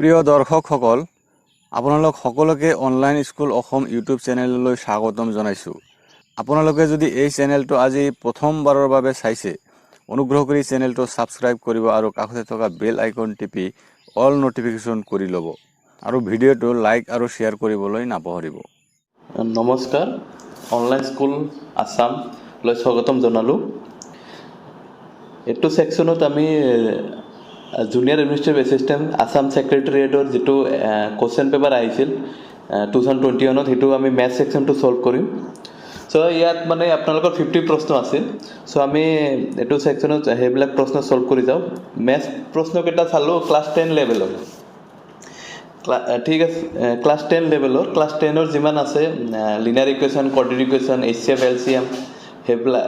প্ৰিয় দৰ্শকসকল, আপোনালোক সকলোকে অনলাইন স্কুল অসম ইউটিউব চেনেললৈ স্বাগতম জনাইছোঁ। আপোনালোকে যদি এই চেনেলটো আজি প্ৰথমবাৰৰ বাবে চাইছে, অনুগ্ৰহ কৰি চেনেলটো ছাবস্ক্ৰাইব কৰিব আৰু কাষতে থকা বেল আইকন টিপি অল নটিফিকেশ্যন কৰি ল'ব আৰু ভিডিঅ'টো লাইক আৰু শ্বেয়াৰ কৰিবলৈ নাপাহৰিব। নমস্কাৰ, অনলাইন স্কুল আছামলৈ স্বাগতম জনালোঁ। এইটো ছেকশ্যনত আমি জুনিয়ৰ এডমিনিষ্ট্ৰেটিভ এছিষ্টেণ্ট আছাম ছেক্ৰেটেৰিয়েটৰ যিটো কুৱেশ্যন পেপাৰ আহিছিল 2021 সেইটো আমি মেথছ ছেকশ্যনটো ছল্ভ কৰিম। চ' ইয়াত মানে আপোনালোকৰ 50 প্ৰশ্ন আছিল। চ' আমি এইটো ছেকশ্যনত সেইবিলাক প্ৰশ্ন ছল্ভ কৰি যাওঁ। মেথছ প্ৰশ্নকেইটা চালোঁ ক্লাছ 10 লেভেলৰ। ঠিক আছে, ক্লাছ 10 লেভেলৰ ক্লাছ 10ৰ যিমান আছে linear equation, quadratic equation, HCF, LCM সেইবিলাক,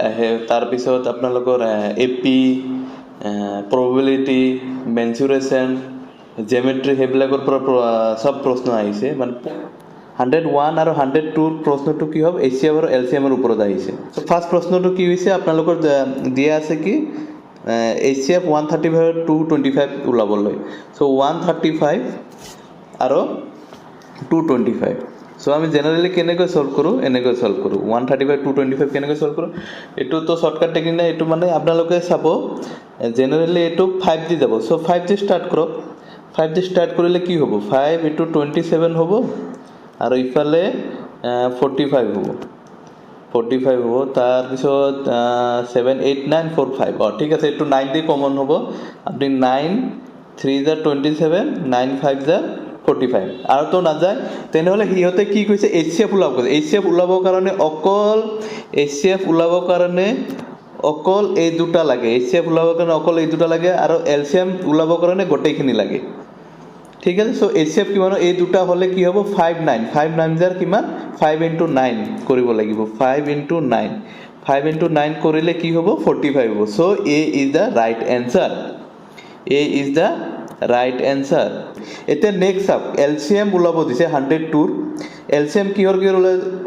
তাৰপিছত আপোনালোকৰ AP, probability, mensuration, geometry সেইবিলাকৰ পৰা সব প্ৰশ্ন আহিছে। মানে 101 আৰু 102 প্ৰশ্নটো কি হ'ব, HCF আৰু LCM ৰ ওপৰত আহিছে। চ' ফাৰ্ষ্ট প্ৰশ্নটো কি হৈছে, আপোনালোকৰ দিয়া আছে কি HCF 135 225 ওলাবলৈ। চ' 135 আৰু 225। চ' আমি জেনেৰেলি কেনেকৈ ছল্ভ কৰোঁ, এনেকৈ ছল্ভ কৰোঁ। 135 225 কেনেকৈ ছল্ভ কৰোঁ, এইটোতো শ্বৰ্টকাট টেকনিক নাই। এইটো মানে আপোনালোকে চাব, জেনেৰেলি এইটো 5 দি যাব। চ' 5 দি ষ্টাৰ্ট কৰক। 5 দি ষ্টাৰ্ট কৰিলে কি হ'ব, 5 × 27 হ'ব আৰু ইফালে 45 হ'ব। 45 হ'ব, তাৰপিছত 7 8 9 4 5। ঠিক আছে, এইটো 9 দি কমন হ'ব। আপুনি 9 3 × 27, 9 5 × 45 আৰু তো নাযায়। তেনেহ'লে সিহঁতে কি কৈছে, HCF ওলাব কৈছে। HCF ওলাবৰ কাৰণে অকল এই দুটা লাগে। HCF ওলাবৰ কাৰণে অকল এই দুটা লাগে আৰু LCM ওলাবৰ কাৰণে গোটেইখিনি লাগে। ঠিক আছে, চ' HCF কিমান, এই দুটা হ'লে কি হ'ব, 5 9 5 9 জাৰ কিমান, 5 × 9 কৰিব লাগিব। 5 × 9 5 × 9 কৰিলে কি হ'ব, 45 হ'ব। চ' A is the right answer. A is the right answer. এতিয়া নেক্সট চাওক, LCM ওলাব দিছে 102ৰ। LCM কিহৰ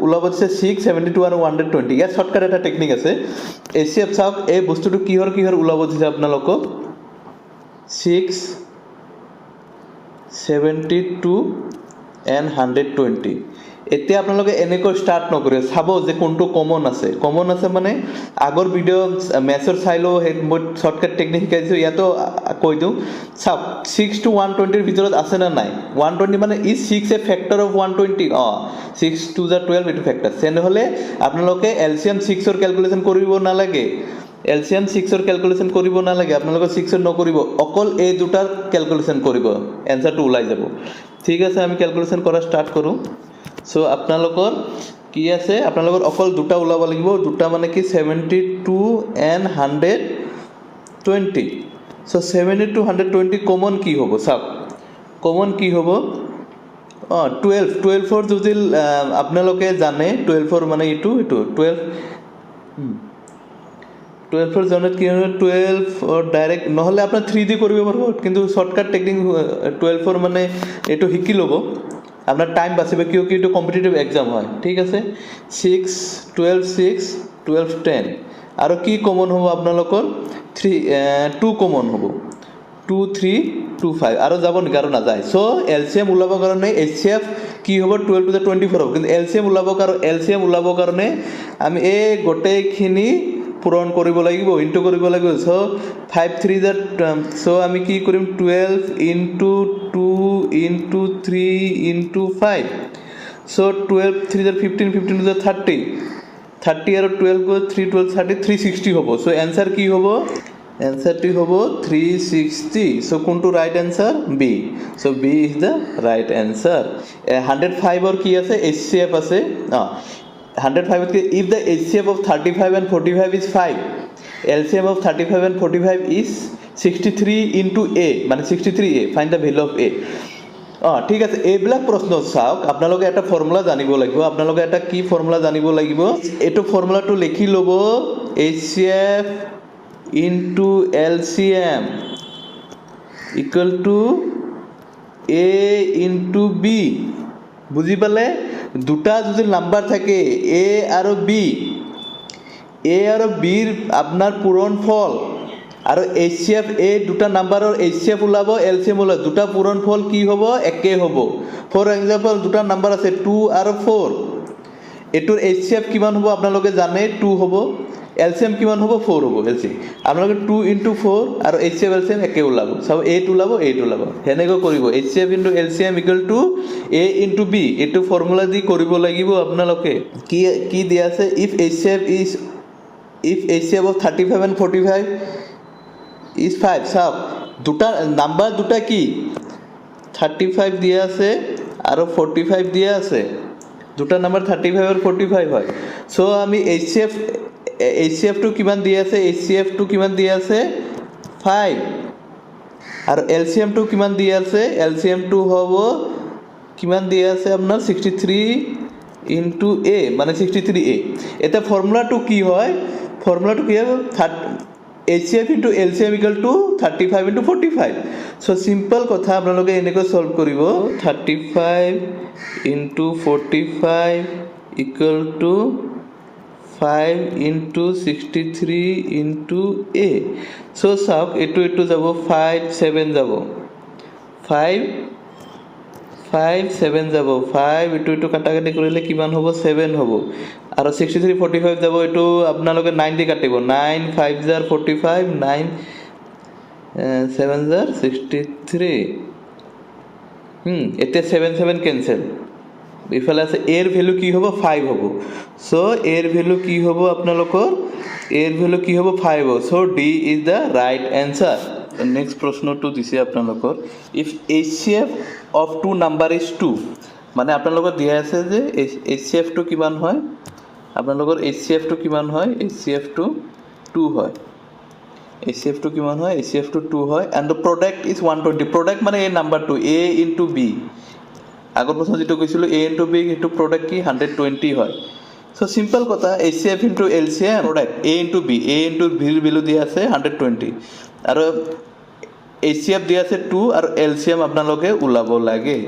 ওলাব দিছে, 6 72 আৰু 120। ইয়াত শ্বৰ্টকাট এটা টেকনিক আছে। HCF চাওক, এই বস্তুটো কিহৰ ওলাব দিছে আপোনালোকক, 6 72 and 120। এতিয়া আপোনালোকে এনেকৈ ষ্টাৰ্ট নকৰে, চাব যে কোনটো কমন আছে। কমন আছে মানে আগৰ ভিডিঅ' মেথছৰ চাই লওঁ, সেই মই শ্বৰ্টকাট টেকনিক শিকাইছোঁ, ইয়াতো কৈ দিওঁ। চাওক, 6 to 120ৰ ভিতৰত আছে নে নাই। 120 মানে ই 6 এ ফেক্টৰ অফ 120। 6 2 × 12 এইটো ফেক্টৰ। তেনেহ'লে আপোনালোকে LCM 6ৰ কেলকুলেশ্যন কৰিব নালাগে। LCM 6ৰ কেলকুলেশ্যন কৰিব নালাগে, আপোনালোকে 6ৰ নকৰিব, অকল এই দুটাৰ কেলকুলেশ্যন কৰিব, এনচাৰটো ওলাই যাব। ঠিক আছে, আমি কেলকুলেশ্যন কৰা ষ্টাৰ্ট কৰোঁ। চ' আপোনালোকৰ কি আছে, আপোনালোকৰ অকল দুটা ওলাব লাগিব। দুটা মানে কি, 72 and 120। চ' 72 120 কমন কি হ'ব, চাওক কমন কি হ'ব, 12ৰ যদি আপোনালোকে জানে, 12ৰ মানে এইটো 12ৰ জনত কি হয়, 12 ডাইৰেক্ট নহ'লে আপোনাৰ 3 দি কৰিব পাৰিব, কিন্তু শ্বৰ্টকাট টেকনিক 12ৰ মানে এইটো শিকি ল'ব, আপোনাৰ টাইম বাচিব, কিয় কি এইটো কম্পিটিটিভ এক্সাম হয়। ঠিক আছে, 6 12 6 12 10 আৰু কি কমন হ'ব আপোনালোকৰ, 2 কমন হ'ব, 2 3 2 5 আৰু যাব নেকি, আৰু নাযায়। চ' LCM ওলাবৰ কাৰণে HCF কি হ'ব, 12 to the 24 হ'ব। কিন্তু LCM ওলাবৰ কাৰণে আমি এই গোটেইখিনি পূৰণ কৰিব লাগিব, ইনটু কৰিব লাগিব। চ' 5 3 জাৰ, চ' আমি কি কৰিম, 12 × 2 × 3 × 5। চ' 12 3 জাৰ 15 15 2 জাৰ 30 30 আৰু 12 গৈ 3 12 30 360 হ'ব। চ' এনচাৰ কি হ'ব, এনচাৰটো হ'ব 360। চ' কোনটো right answer, B। So' B is the right answer. 105ৰ কি আছে, HCF আছে। 105 if the HCF of 35 and 45 is 5, LCM of 35 and 45 is 63 into A, মানে 63A, find the value of A। ঠিক আছে, এইবিলাক প্ৰশ্ন চাওক, আপোনালোকে এটা ফৰ্মুলা জানিব লাগিব। আপোনালোকে এটা কি ফৰ্মুলা জানিব লাগিব, এইটো ফৰ্মুলাটো লিখি ল'ব, HCF into LCM equal to A into B। বুজি পালে, দুটা যদি নাম্বাৰ থাকে A আৰু B, A আৰু Bৰ আপোনাৰ পূৰণ ফল আৰু HCF এই দুটা নাম্বাৰৰ HCF ওলাব LCM ওলাব দুটা পূৰণফল কি হ'ব একে হ'ব ফৰ এক্সাম্পল দুটা নাম্বাৰ আছে 2 আৰু 4 এটোৰ HCF কিমান হ'ব আপোনালোকে জানে 2 হ'ব LCM কিমান হ'ব 4 হ'ব LCM আপোনালোকে 2 * 4 আৰু HCF LCM একে ওলাব সব 8 ওলাব 8 ওলাব হেনেকৈ কৰিব HCF * LCM = A * B এটো ফৰ্মুলা দি কৰিব লাগিব আপোনালোকে কি দিয়া আছে if HCF of 35 and 45 is 5 চাওক দুটা নাম্বার দুটা কি 35 দিয়া আছে আৰু 45 দিয়া আছে দুটা নাম্বাৰ 35 আৰু 45 হয় সো আমি HCF টো কিমান দিয়া আছে HCF টো কিমান দিয়া আছে 5 আৰু LCM টো কিমান দিয়া আছে LCM টো হ'ব কিমান দিয়া আছে আপোনাৰ 63 * A মানে 63A এটা ফৰ্মুলাটো কি হয় ফৰ্মুলাটো কি হ'ব HCF * LCM = 35 * 45 সো সিম্পল কথা আপোনালোকে এনেকৈ সলভ কৰিব 35 * 45 = 5 * 63 * A সো চাওক এটো যাব 5 7 যাব 5 7 যাব 5 এটো কাটাকাটি কৰিলে কিমান হ'ব 7 হ'ব আৰু 63 45 যাব এটো আপোনালোকে 9 দি কাটিব 9 5 * 45 9 7 * 63 এতে 7 7 ক্যান্সেল ইফালে আছে এর ভ্যালু কি হ'ব 5 হ'ব সো এর ভ্যালু কি হ'ব আপোনালোকৰ এর ভ্যালু কি হ'ব 5 হ'ব so D is the right answer next প্ৰশ্নটো দিছে আপোনালোকৰ if HCF of two number is 2 মানে আপোনালোকৰ দিয়া আছে যে HCF টো কিমান হয় আপোনালোকৰ HCF টো কিমান হয় HCF টো 2 হয় HCF টো কিমান হয় HCF টো 2 হয় and the product is 120 product মানে এই নাম্বাৰটো A into B আগৰ প্ৰশ্ন যেটো কৈছিল A into B এটো product কি 120 হয় সো সিম্পল কথা HCF into LCM product A into B value দিয়া আছে 120 আৰু HCF দিয়া আছে 2 আৰু LCM আপোনালোকে উলাব লাগে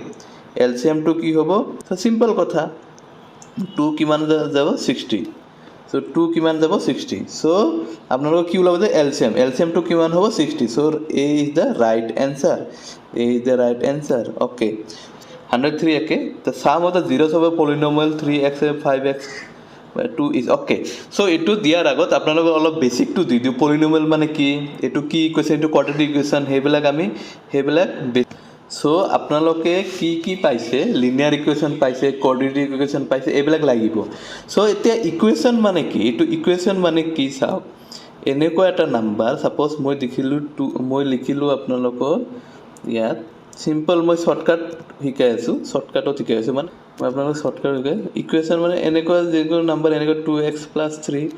LCM টো কি হ'ব সো সিম্পল কথা 2 কিমান যাব 60 সো 2 কিমান যাব 60 সো আপোনালোকে কি উলাব যে LCM টো কিমান হ'ব 60 so A is the right answer okay 103 okay the sum of the zeros of a polynomial 3x 5x 2 is okay so etu diar agot apnaloge olop basic to di diu polynomial mane ki etu ki equation etu quadratic equation hebilak ami hebilak so apnaloge ki paise linear equation paise quadratic equation paise ebilak lagibo so etia equation mane ki etu equation mane ki sao eneko eta number suppose moi likhilu apnalogor yat simple মই shortcut শিকাই আছো শর্টকাটত শিকাই আছো মানে মই আপোনালোক shortcut শিকাই equation মানে এনেকুৱা যেগো নাম্বাৰ এনেকুৱা 2x + 3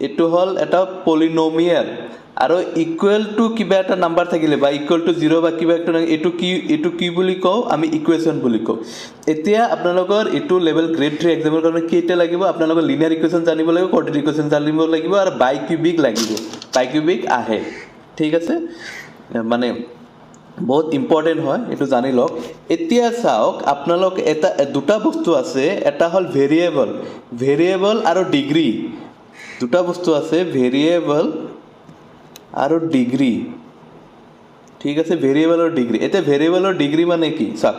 এটো হল এটা পলিনোমিয়াল আৰু ইকুৱেল টু কিবা এটা নাম্বাৰ থাকিলে বা ইকুৱেল টু 0 বা কিবা একটা এটো কি বুলি কও আমি ইকুয়েশন বুলি কও এতিয়া আপোনালোকৰ এটো লেভেল গ্ৰেড 3 এক্সামৰ কাৰণে কেইটা লাগিব আপোনালোকৰ লিনিয়াৰ ইকুয়েশন জানিব লাগিব কোয়াড্ৰেটিক ইকুয়েশন জানিব লাগিব আৰু বাইকিউবিক লাগিব বাইকিউবিক আহে ঠিক আছে মানে বহুত ইম্পৰ্টেন্ট হয় এটো জানি লওক এতিয়া চাওক আপোনালোক এটা দুটা বস্তু আছে এটা হল ভেৰিয়েবল আৰু ডিগ্ৰী দুটা বস্তু আছে ভেৰিয়েবল আৰু ডিগ্ৰী ঠিক আছে ভেৰিয়েবল আৰু ডিগ্ৰী এটা ভেৰিয়েবল আৰু ডিগ্ৰী মানে কি চাওক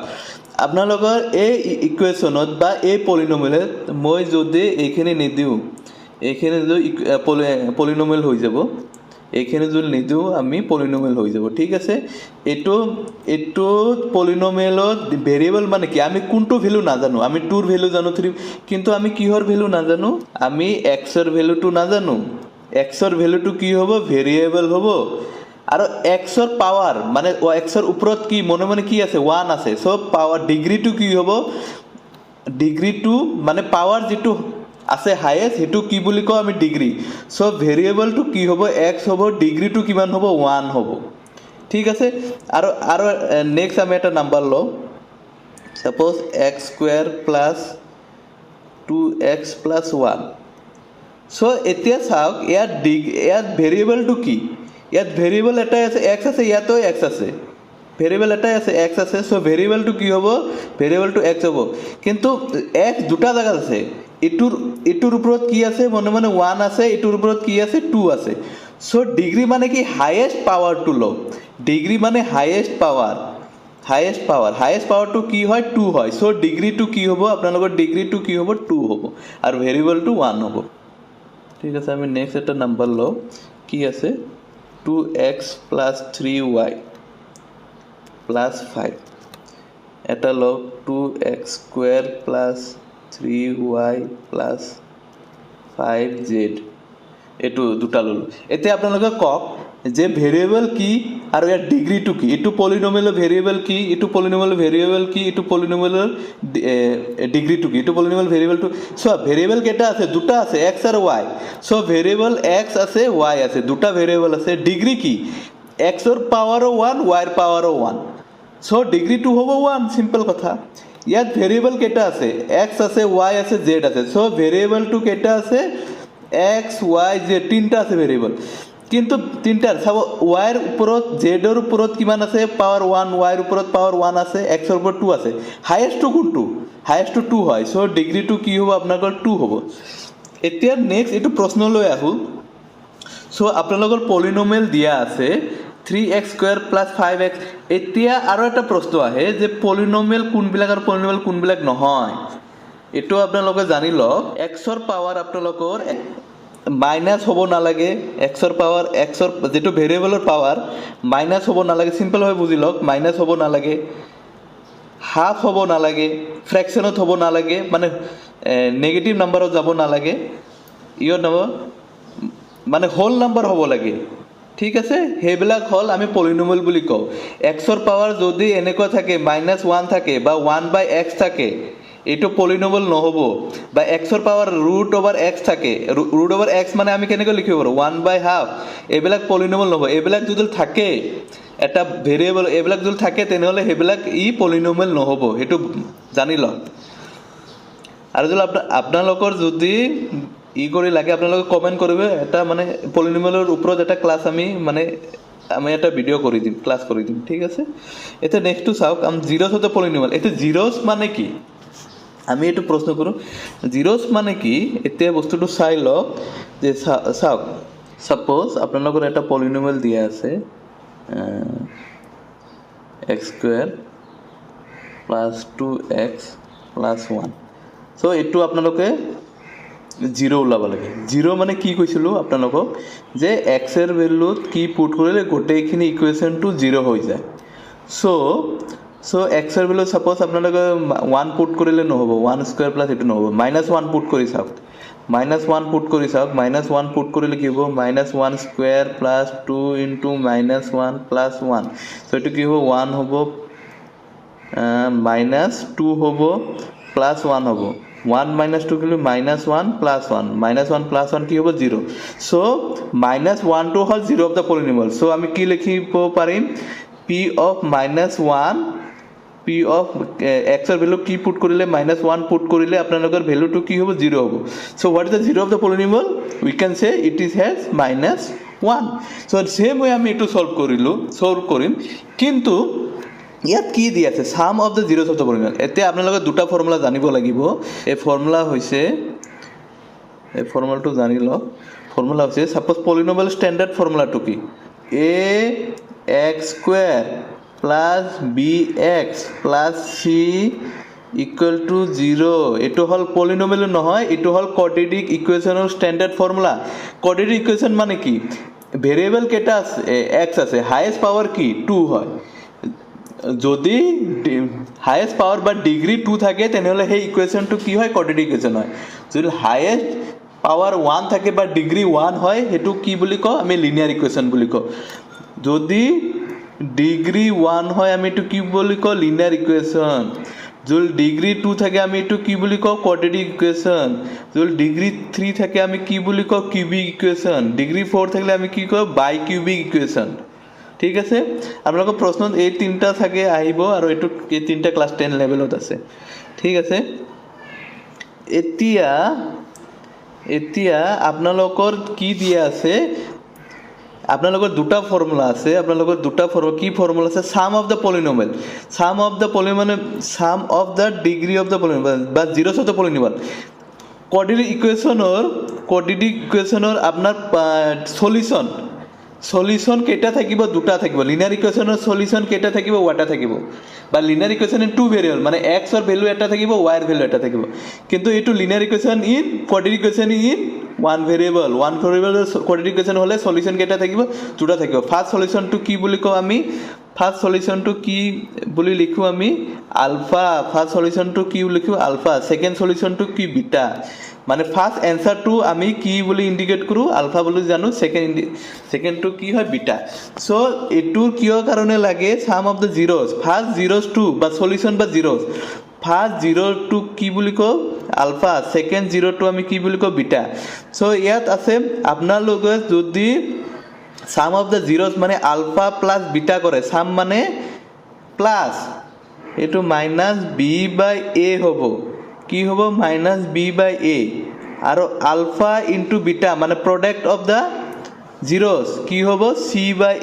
আপোনালোকৰ এই ইকুয়েশনত বা এই পলিনোমিয়ালত মই যদি এইখিনি নিদিও এইখিনি যদি পলিনোমিয়াল হৈ যাব এইখিনি যদি নিদিও আমি পলিনোমিয়াল হৈ যাব ঠিক আছে এটো পলিনোমিয়ালত ভেৰিয়েবল মানে কি আমি কোনটো ভ্যালু নাজানো আমি 2 ৰ ভ্যালু জানো 3 কিন্তু আমি কিহৰ ভ্যালু নাজানো আমি x ৰ ভ্যালুটো নাজানো x ৰ ভ্যালুটো কি হ'ব ভেৰিয়েবল হ'ব আৰু x ৰ পাৱাৰ মানে x ৰ ওপৰত কি মনে কি আছে 1 আছে সো পাৱাৰ ডিগ্ৰীটো কি হ'ব ডিগ্ৰীটো মানে পাৱাৰ যেটো আছে হাইয়েস্ট হেতু কি বুলি কও আমি ডিগ্ৰী সো ভেৰিয়েবল টু কি হ'ব x হ'ব ডিগ্ৰী টু কিমান হ'ব 1 হ'ব ঠিক আছে আৰু নেক্সট আমি এটা নাম্বার লও সাপোজ x² + 2x + 1 সো এতিয়া চাওক ইয়াত ভেৰিয়েবল টু কি ইয়াত ভেৰিয়েবল এটা আছে x আছে ইয়াতো x আছে ভেৰিয়েবল এটা আছে x আছে সো ভেৰিয়েবল টু কি হ'ব ভেৰিয়েবল টু x হ'ব কিন্তু x দুটা জায়গা আছে এটুৰ ওপৰত কি আছে মনে 1 আছে এটুৰ ওপৰত কি আছে 2 আছে সো ডিগ্ৰী মানে কি হায়েষ্ট পাৱাৰটো লওঁ ডিগ্ৰী মানে হায়েষ্ট পাৱাৰটো কি হয় 2 হয় সো ডিগ্ৰীটো কি হ'ব আপোনালোকৰ ডিগ্ৰীটো কি হ'ব 2 হ'ব আৰু ভেৰিয়েবলটো 1 হ'ব ঠিক আছে আমি নেক্সট এটা নাম্বাৰ লওঁ কি আছে 2x + 3y + 5 এটা লওঁ 2x² + 3y + 5z এইটো দুটা ল'লোঁ এতিয়া আপোনালোকে কওক যে ভেৰিয়েবল কি আৰু ইয়াৰ ডিগ্ৰীটো কি এইটো পলিনমিয়েলৰ ভেৰিয়েবল কি এইটো পলিনমিয়েলৰ ভেৰিয়েবল কি এইটো পলিনমিয়েলৰ ডিগ্ৰীটো কি এইটো পলিনমিয়েল ভেৰিয়েবলটো চোৱা ভেৰিয়েবল কেইটা আছে দুটা আছে x আৰু y সো ভেৰিয়েবল x আছে y আছে দুটা ভেৰিয়েবল আছে ডিগ্ৰী কি x ৰ পাৱাৰো 1 y ৰ পাৱাৰো 1 সো ডিগ্ৰীটো হ'ব 1 সিম্পল কথা ইয়াত ভেৰিয়েবল কেইটা আছে x আছে y আছে z আছে সো ভেৰিয়েবলটো কেইটা আছে x y z তিনটা আছে ভেৰিয়েবল কিন্তু তিনটাৰ চাব y ৰ ওপৰত z ৰ ওপৰত কিমান আছে পাৱাৰ 1 y ৰ ওপৰত পাৱাৰ 1 আছে x ৰ ওপৰত 2 আছে হাইয়েষ্টটো কোনটো হাইয়েষ্টটো 2 হয় সো ডিগ্ৰীটো কি হ'ব আপোনালোকৰ 2 হ'ব এতিয়া নেক্সট এইটো প্ৰশ্নলৈ আহো সো আপোনালোকৰ পলিনমিয়েল দিয়া আছে 3x² + 5x এতিয়া আৰু এটা প্ৰশ্ন আহে যে পলিনমিয়েল কোনবিলাক আৰু পলিনমিয়েল কোনবিলাক নহয় এইটো আপোনালোকে জানি লওক x ৰ পাৱাৰ আপোনালোকৰ মাইনাছ হ'ব নালাগে x ৰ পাৱাৰ x ৰ যেটো ভেৰিয়েবলৰ পাৱাৰ মাইনাছ হ'ব নালাগে সিম্পল হৈ বুজি লওক মাইনাছ হ'ব নালাগে হাফ হ'ব নালাগে ফ্ৰেকশনত হ'ব নালাগে মানে নেগেটিভ নাম্বাৰত যাব নালাগে ইয়ৰ নম্বৰ মানে হোল নাম্বাৰ হ'ব লাগে ঠিক আছে হেবিলাক হল আমি পলিনমিয়েল বুলি কওঁ x ৰ পাৱাৰ যদি এনেকুৱা থাকে -1 থাকে বা 1/x থাকে এইটো পলিনমিয়েল নহব বা x ৰ পাৱাৰ √x থাকে √x মানে আমি কেনেকৈ লিখিব পাৰো 1/2 এইবিলাক পলিনমিয়েল নহব এইবিলাক যদি থাকে এটা ভেৰিয়েবল এইবিলাক যদি থাকে তেনেহলে হেবিলাক ই পলিনমিয়েল নহব হেতু জানি লওক আৰু যদি আপোনালোকৰ যদি ই কৰি লাগে আপোনালোকে কমেন্ট কৰিব এটা মানে পলিনমিয়েলৰ ওপৰত এটা ক্লাস আমি এটা ভিডিও কৰি দিম ক্লাস কৰি দিম ঠিক আছে এতিয়া নেক্সটটো চাওক আম জিৰোছ হতে পলিনমিয়েল এটা জিৰোছ মানে কি আমি এইটো প্ৰশ্ন কৰো জিৰোছ মানে কি এতিয়া বস্তুটো চাই লওক যে চাওক সাপোজ আপোনালোকৰ এটা পলিনমিয়েল দিয়া আছে x² + 2x + 1 সো এইটো আপোনালোকে 0 ওলাব লাগে 0 মানে কি কৈছিলো আপোনালোকক যে x এর ভ্যালুত কি পুট কৰিলে গোটেইখিনি ইকুৱেচনটো 0 হৈ যায় সো x এৰ ভ্যালু সাপোজ আপোনালোকে 1 পুট কৰিলে নহব 1² প্লাস এটো নহব -1 পুট কৰি চাওক -1 পুট কৰি চাওক -1 পুট কৰিলে কি হ'ব -1² প্লাস 2 * -1 প্লাস 1 সো এটো কি হ'ব 1 হ'ব -2 হ'ব প্লাস 1 হ'ব 1 - 2 কিলো -1 প্লাস 1 -1 প্লাস 1 কি হ'ব 0 সো -1 টো হল 0 অফ দা পলিনমিয়েল সো আমি কি লিখিব পাৰিম p of -1 p of x এৰ ভ্যালু কি পুট কৰিলে -1 পুট কৰিলে আপোনালোকৰ ভ্যালুটো কি হ'ব 0 হ'ব so what is the 0 of the polynomial we can say it is has -1 so same way আমি এটো সলভ কৰিম কিন্তু ইয়াত কি দি আছে sum of the zeros of the polynomial এতিয়া আপোনালোকে দুটা ফৰ্মুলা জানিব লাগিব এই ফৰ্মুলা হৈছে এই ফৰ্মুলাটো জানি লওক ফৰ্মুলা হৈছে সাপোজ পলিনমিয়েল স্ট্যান্ডাৰ্ড ফৰ্মুলাটো কি ax² + bx + c = 0 এটো হল পলিনমিয়েল নহয় এটো হল কোয়াড্রেটিক ইকুয়েশনৰ স্ট্যান্ডাৰ্ড ফৰ্মুলা কোয়াড্ৰেটিক ইকুয়েশন মানে কি ভেৰিয়েবল কেটা আছে x আছে হাইয়েস্ট পাৱাৰ কি 2 হয় যদি হাইয়েস্ট পাৱাৰ বা ডিগ্ৰী 2 থাকে তেনেহলে সেই ইকুয়েশনটো কি হয় কোয়াড্ৰেটিক ইকুয়েশন হয় যদি হাইয়েস্ট পাৱাৰ 1 থাকে বা ডিগ্ৰী 1 হয় হেতু কি বুলি কও আমি লিনিয়াৰ ইকুয়েশন বুলি কও যদি ডিগ্ৰী 1 হয় আমি এটো কি বুলি কও লিনিয়াৰ ইকুয়েশন যদি ডিগ্ৰী 2 থাকে আমি এটো কি বুলি কও কোয়াড্ৰেটিক ইকুয়েশন যদি ডিগ্ৰী 3 থাকে আমি কি বুলি কও কিউবিক ইকুয়েশন ডিগ্ৰী 4 থাকলে আমি কি কও বাইকিউবিক ইকুয়েশন ঠিক আছে আপোনালোকৰ প্ৰশ্নত এই তিনটা থাকে আহিব আৰু এটো এই তিনটা ক্লাস 10 লেভেলত আছে ঠিক আছে এতিয়া আপোনালোকৰ কি দিয়া আছে আপোনালোকৰ দুটা ফৰ্মুলা আছে আপোনালোকৰ দুটা ফৰ্মুলা কি ফৰ্মুলা আছে sum of the polynomial sum of the degree of the polynomial বা জিৰোছ অফ দা পলিনমিয়েল কোয়াড্ৰেটিক ইকুয়েশনৰ আপোনাৰ সলিউশন সলিউশন কেইটা থাকিব দুটা থাকিব লিনিয়াৰ ইকুৱেশ্যনৰ সলিউশন কেইটা থাকিব ওয়াটা থাকিব বা linear equation in two variable মানে x ৰ ভ্যালু এটা থাকিব y ৰ ভ্যালু এটা থাকিব কিন্তু এইটো linear equation in quadratic equation in one variable quadratic equation হলে সলিউশন কেইটা থাকিব দুটা থাকিব ফাৰ্স্ট সলিউশনটো কি বুলি কওঁ আমি ফাৰ্স্ট সলিউশনটো কি বুলি লিখো আমি আলফা ফাৰ্স্ট সলিউশনটো কি লিখো আলফা সেকেন্ড সলিউশনটো কি বিটা মানে ফাৰ্স্ট অ্যান্সাৰটো আমি কি বলি ইন্ডিকেট কৰো আলফা বলি জানো সেকেন্ডটো কি হয় বিটা সো এটুৰ কিয় কাৰণে লাগে সাম অফ দ্য জিৰোজ ফাৰ্স্ট জিৰোজ টু বা সলিউশন বা জিৰোজ ফার্স্ট জিরো টু কি বুলি কওঁ আলফা সেকেন্ড জিরো টু আমি কি বুলি কওঁ বিটা সো ইয়াত আছে আপোনালোকে যদি সাম অফ দ্য জিৰোজ মানে আলফা প্লাস বিটা কৰে সাম মানে প্লাস এটো মাইনাস বি বাই এ হ'ব কি হ'ব মাইনাস বি বাই এ আৰু আলফা ইনটু বিটা মানে প্ৰডাক্ট অফ দ্য জিৰোজ কি হ'ব সি বাই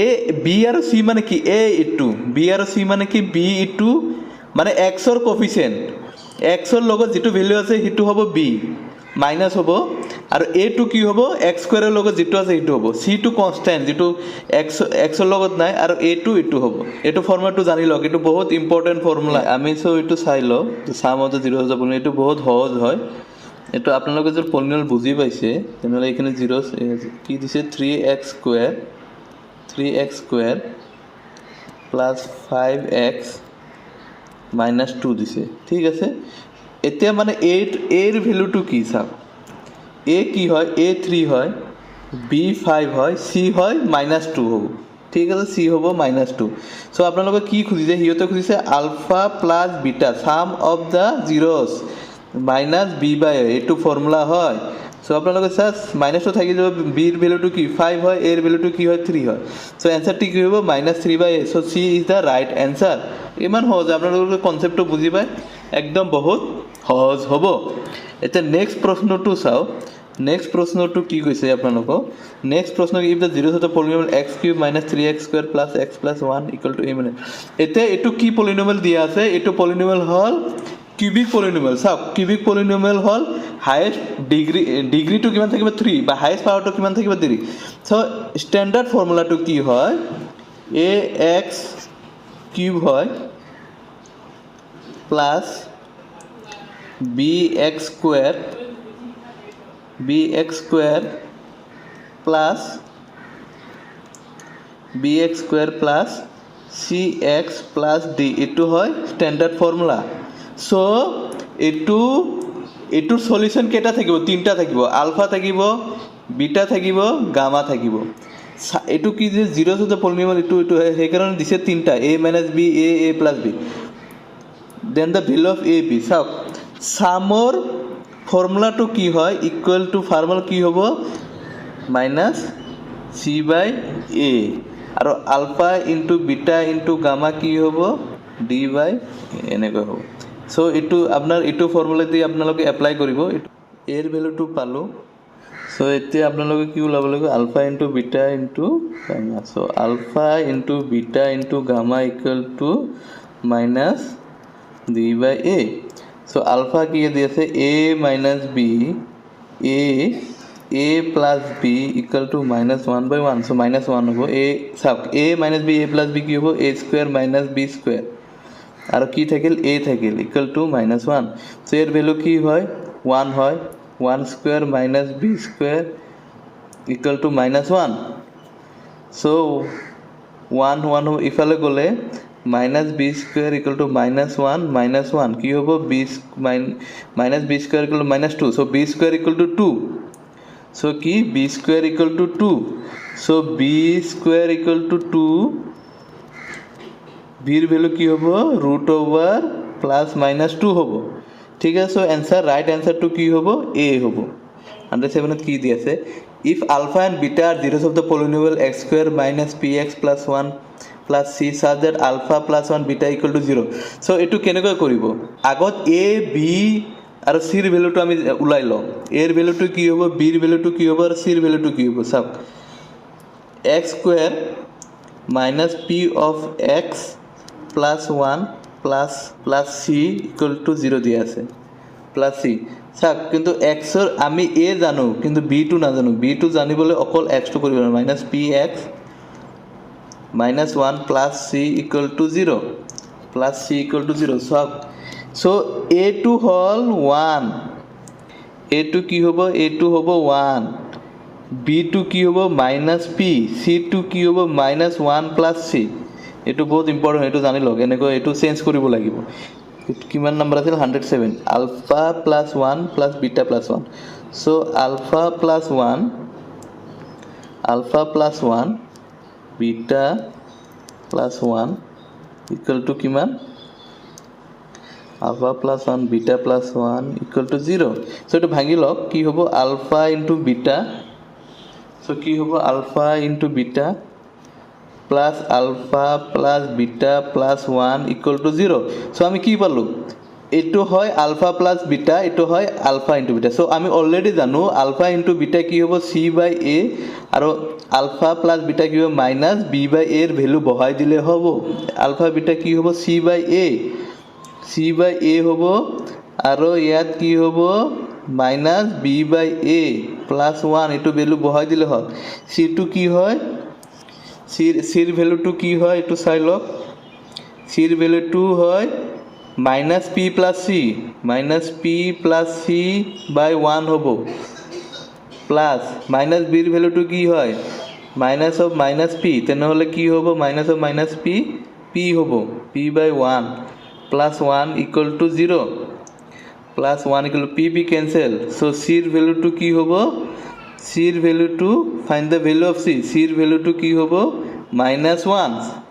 এ বি আৰু সি মানে কি এ ইটু বি আৰু সি মানে কি বি ইটু মানে এক্স ৰ কোফিচিয়েন্ট এক্স ৰ লগত যেটো ভ্যালু আছে হিটো হ'ব বি মাইনাস হ'ব আৰু এ টু কি হ'ব এক্স স্কয়াৰৰ লগত যেটো আছে হিটো হ'ব সি টু কনস্ট্যান্ট যেটো এক্স ৰ লগত নাই আৰু এ টু ইটু হ'ব এটো ফৰ্মুলাটো জানি লওক এটো বহুত ইম্পৰ্টেন্ট ফৰ্মুলা আমি সো এটো চাই লও সাম অফ দ্য জিৰোজ যাব এটো বহুত সহজ হয় এটো আপোনালোকে যদি পলিনোমিয়াল বুজি পাইছে তেনেহলে এখানে জিৰোজ কি দিছে 3x square plus 5x minus 2 দিছে ঠিক আছে এতিয়া মানে এৰ ভ্যালুটো কি চাওক এ কি হয় এ 3 হয় বি 5 হয় সি হয় -2 হ'ব ঠিক আছে সি হ'ব -2 সো আপোনালোকে কি খুজিছে হিয়তে খুজিছে alpha plus beta sum of the zeros minus B by A এটো ফর্মুলা হয় সো আপোনালোকে সাস -2 থাকি যাব বি এর ভ্যালুটো কি 5 হয় এর ভ্যালুটো কি হয় 3 হয় সো অ্যানসারটি কি হ'ব -3 by A so C is the right answer ইমান সহজ আপোনালোকে কনসেপ্টটো বুজি পায় একদম বহুত সহজ হ'ব এতিয়া নেক্সট প্ৰশ্নটো চাও নেক্সট প্ৰশ্নটো কি কৈছে আপোনালোকক নেক্সট প্ৰশ্ন if the zeros of the polynomial x³ - 3x² + x + 1 = a মানে এতিয়া এটো কি পলিনোমিয়াল দিয়া আছে এটো পলিনোমিয়াল হল কিউবিক পলিনোমিয়াল চাওক কিউবিক পলিনোমিয়াল হল হাইয়েস্ট ডিগ্ৰীটো কিমান থাকিব 3 বা হাইয়েস্ট পাৱাৰটো কিমান থাকিব 3 সো স্ট্যান্ডার্ড ফর্মুলাটো কি হয় ax³ হয় plus bx² plus bx² cx + d এটো হয় স্ট্যান্ডার্ড ফর্মুলা সো এটোৰ সলিউশন কেটা থাকিব তিনটা থাকিব আলফা থাকিব বিটা থাকিব গামা থাকিব এটো কি যে জিৰোজ অফ দা পলিনোমিয়াল এটো সেই কাৰণে দিছে তিনটা a - b a + b then the value of a b চাওক সামৰ ফৰ্মুলাটো কি হয় ইকুয়াল টু ফৰ্মুলা কি হ'ব -c/a আৰু alpha into beta into gamma কি হ'ব d/a এনেকৈ হ'ব সো এটো আপনার এটো ফর্মুলা দিয়ে আপোনালোকে এপ্লাই কৰিব এর ভ্যালুটো পালো সো এতিয়া আপোনালোকে কি ওলাব লাগিব alpha into beta into gamma so alpha into beta into gamma equal to -d/a so alpha কি দিয়ে আছে a - b a plus b equal to -1/1 so -1 হ'ব a sub a - b a plus b কি হ'ব a² - b² আৰু কি থাকিল a থাকিল equal to -1 so এর ভ্যালু কি হয় 1 হয় 1² - b² equal to -1 so 1 ইফালে গলে -b² equal to -1 কি হ'ব b -b² equal to -2 so b² equal to 2 so কি b² equal to 2 so b² equal to 2 b এর ভ্যালু কি হ'ব √+ -2 হ'ব ঠিক আছে so answer right answer to কি হ'ব a হ'ব 107 কি দি আছে if alpha and beta are zeros of the polynomial x² - px + 1 + c such that alpha + 1 beta equal to 0 so এটো কেনেকৈ কৰিব আগত a b আৰু c এর ভ্যালুটো আমি উলাই লও a এর ভ্যালুটো কি হ'ব b এর ভ্যালুটো কি হ'ব আৰু c এর ভ্যালুটো কি হ'ব সব x² - p of x + 1 + c equal to 0 দিয়া আছে প্লাছ চি চাওক কিন্তু এক্সৰ আমি এ জানো কিন্তু বিটো নাজানো বিটো জানিবলৈ অকল এক্সটো কৰিব লাগিব minus P x minus 1 plus C equal to 0 plus C equal to 0 চাওক চ' এটো হ'ল 1 এটো কি হ'ব এটো হ'ব 1 বিটো কি হ'ব মাইনাছ পি চিটো কি হ'ব মাইনাছ 1 প্লাছ চি এইটো বহুত ইম্পৰ্টেণ্ট এইটো জানি লওক এনেকৈ এইটো চেঞ্জ কৰিব লাগিব কিমান নম্বৰ আছিল 107 alpha plus 1 plus beta plus 1 so' alpha plus 1 beta plus 1 equal to কিমান alpha plus 1 beta plus 1 equal to 0 so' এইটো ভাঙি লওক কি হ'ব আলফা ইনটু বিটা চ' কি হ'ব alpha into beta plus alpha plus beta plus 1 equal to 0 so' আমি কি পালোঁ এইটো হয় আলফা প্লাছ বিটা এইটো হয় আলফা ইনটু বিটা চ' আমি অলৰেডি জানো আলফা ইনটু বিটা কি হ'ব চি বাই এ আৰু আলফা প্লাছ বিটা কি হ'ব মাইনাছ বি বাই এৰ ভেলু বহাই দিলে হ'ব আলফা বিটা কি হ'ব চি বাই এ হ'ব আৰু ইয়াত কি হ'ব minus B by A plus 1 এইটো ভেলু বহাই দিলে হ'ল চিটো কি হয় চিৰ ভেলুটো কি হয় এইটো চাই লওক চিৰ ভেলুটো হয় minus p plus c by 1 হ'ব প্লাছ মাইনাছ বিৰ ভেলুটো কি হয় মাইনাছ অফ মাইনাছ পি তেনেহ'লে কি হ'ব মাইনাছ অফ মাইনাছ পি হ'ব P by 1 plus 1 equal to 0 plus 1 equal to P cancel so' চিৰ ভেলুটো কি হ'ব চিৰ ভেলুটো ফাইণ্ড দ্য ভেলু অফ চিৰ ভেলুটো কি হ'ব মাইনাছ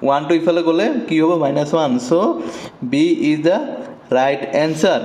1 টো ইফালে গ'লে কি হ'ব minus 1 so' B is the right answer